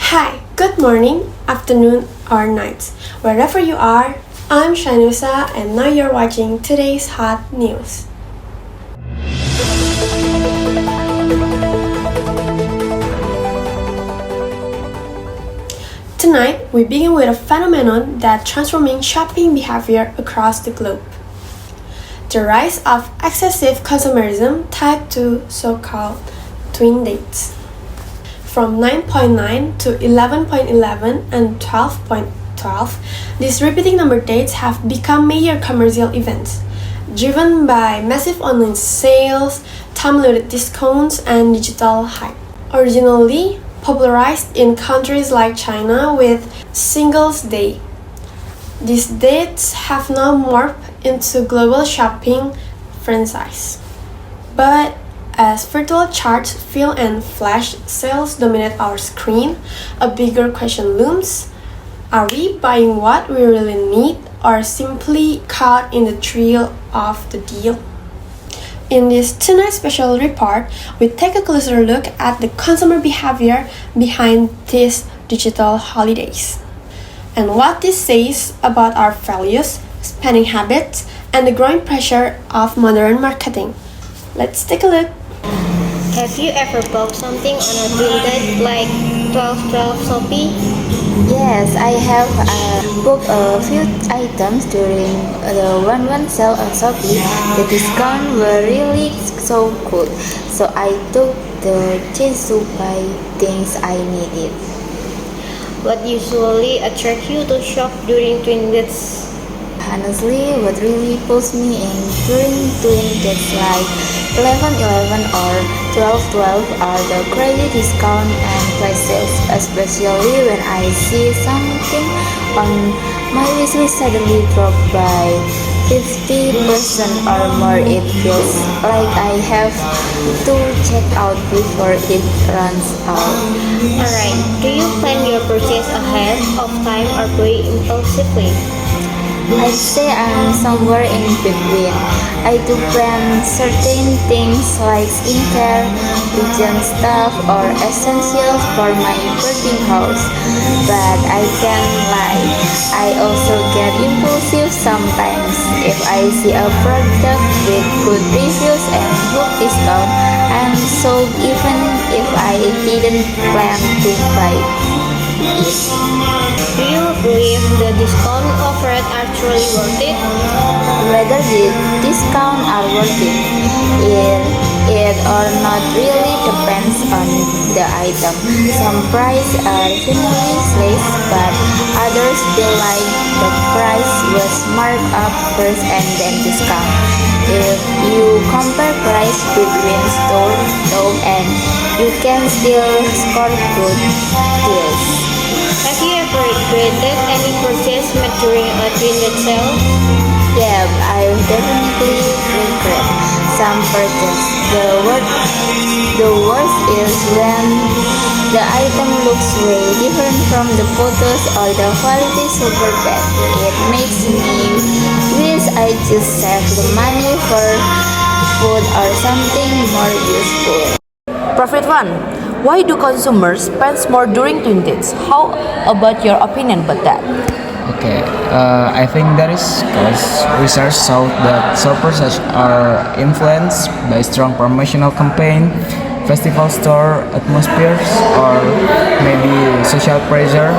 Hi, good morning, afternoon, or night. Wherever you are, I'm Shanusa, and now you're watching today's hot news. Tonight, we begin with a phenomenon that's transforming shopping behavior across the globe. The rise of excessive consumerism tied to so-called twin dates. From 9.9 to 11.11 and 12.12, these repeating number dates have become major commercial events, driven by massive online sales, time-limited discounts, and digital hype. Originally popularized in countries like China with Singles Day, these dates have now morphed into global shopping franchise. But as virtual charts fill and flash sales dominate our screen, a bigger question looms. Are we buying what we really need or simply caught in the thrill of the deal? In this tonight special report, we take a closer look at the consumer behavior behind these digital holidays and what this says about our values, spending habits, and the growing pressure of modern marketing. Let's take a look. Have you ever bought something on a printed like 1212 Shopee? Yes, I have booked a few items during the 1-1 sale on Shopee. The discounts were really so good, so I took the chance to buy things I needed. What usually attracts you to shop during twin dates? Honestly, what really pulls me in during twin dates like 11.11 or 12.12 are the crazy discount and prices, especially when I see something on my wishlist suddenly drop by 50% or more. It feels like I have to check out before it runs out. Alright, do you plan your purchase ahead of time or buy impulsively? I'd say I'm somewhere in between. I do plan certain things like skincare, kitchen stuff, or essentials for my boarding house, but I can't lie, I also get impulsive sometimes. If I see a product with good reviews and good discount, I'm sold even if I didn't plan to buy it. Do you believe the discount offered are truly worth it? Whether the discount are worth it or not really depends on the item. Some prices are genuinely less, but others feel like the price was marked up first and then discount. If you compare price between store and you can still score good deals. Have you ever regretted any purchase made during a twin date sale? Yeah, I definitely regret some purchase. The worst is when the item looks way different from the photos or the quality super bad. It makes me wish I just save the money for food or something more useful. Profit 1. Why do consumers spend more during twin dates? How about your opinion about that? Okay, I think that is because research showed that shoppers are influenced by strong promotional campaign, festival store atmospheres, or maybe social pressure.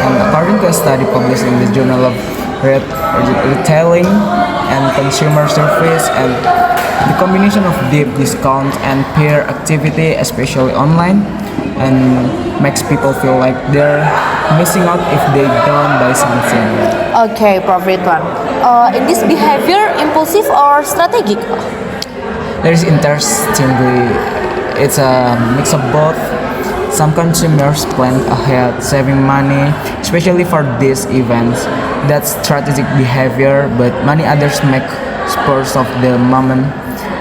And according to a study published in the Journal of Retailing and Consumer Service, and the combination of deep discounts and peer activity, especially online, and makes people feel like they're missing out if they don't buy something. Okay, Profit 1. In this behavior, impulsive or strategic? There is interestingly, it's a mix of both. Some consumers plan ahead, saving money, especially for these events. That's strategic behavior, but many others make spurs of the moment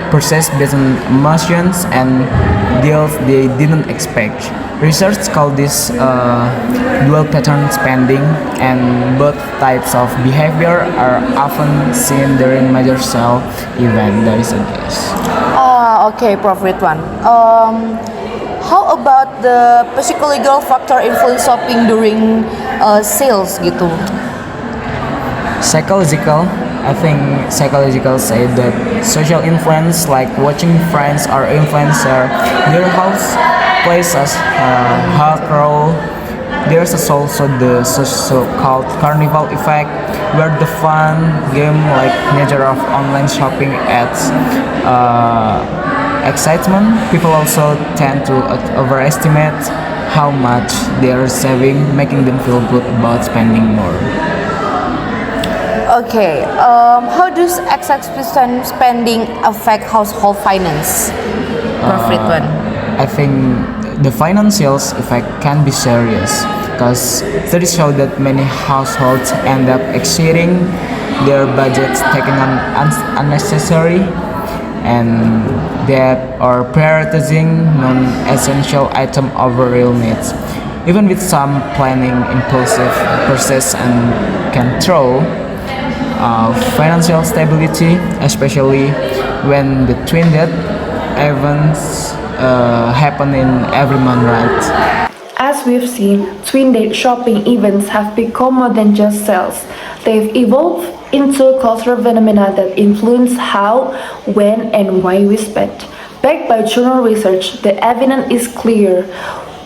purchase based on emotions and deals they didn't expect. Research call this dual pattern spending, and both types of behavior are often seen during major sale event. That is a guess. Okay, Profit 1. How about the psychological factor influence shopping during sales gitu? Psychological say that social influence like watching friends or influencer their house plays a hard role. There's also the so-called carnival effect where the fun game like nature of online shopping adds excitement. People also tend to overestimate how much they are saving, making them feel good about spending more. Okay, how does excessive spending affect household finance? Profit one. I think the financial effect can be serious because studies show that many households end up exceeding their budgets, taking on unnecessary and debt or prioritizing non-essential item over real needs. Even with some planning, impulsive purchases and control financial stability, especially when the twin debt events happen in every month, right? As we've seen, twin date shopping events have become more than just sales. They've evolved into cultural phenomena that influence how, when, and why we spend. Backed by journal research, the evidence is clear.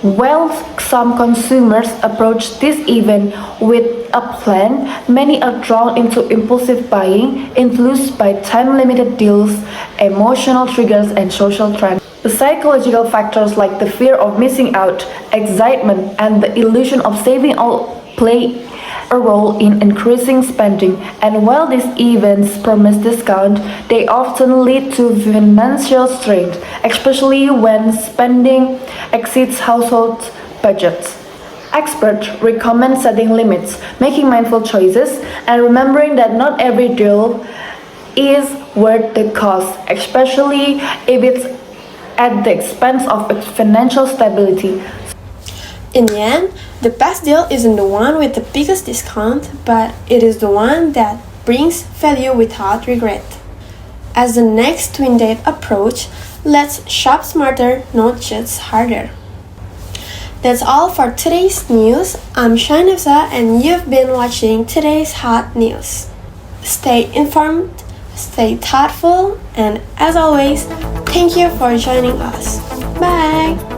While some consumers approach this event with a plan, many are drawn into impulsive buying, influenced by time-limited deals, emotional triggers, and social trends. The psychological factors like the fear of missing out, excitement, and the illusion of saving all play a role in increasing spending. And while these events promise discount, they often lead to financial strain, especially when spending exceeds household budgets. Experts recommend setting limits, making mindful choices, and remembering that not every deal is worth the cost, especially if it's at the expense of financial stability. In the end, the best deal isn't the one with the biggest discount, but it is the one that brings value without regret. As the next twin date approach, let's shop smarter, not just harder. That's all for today's news. I'm Shanifza and you've been watching today's hot news. Stay informed, stay thoughtful, and as always, thank you for joining us. Bye!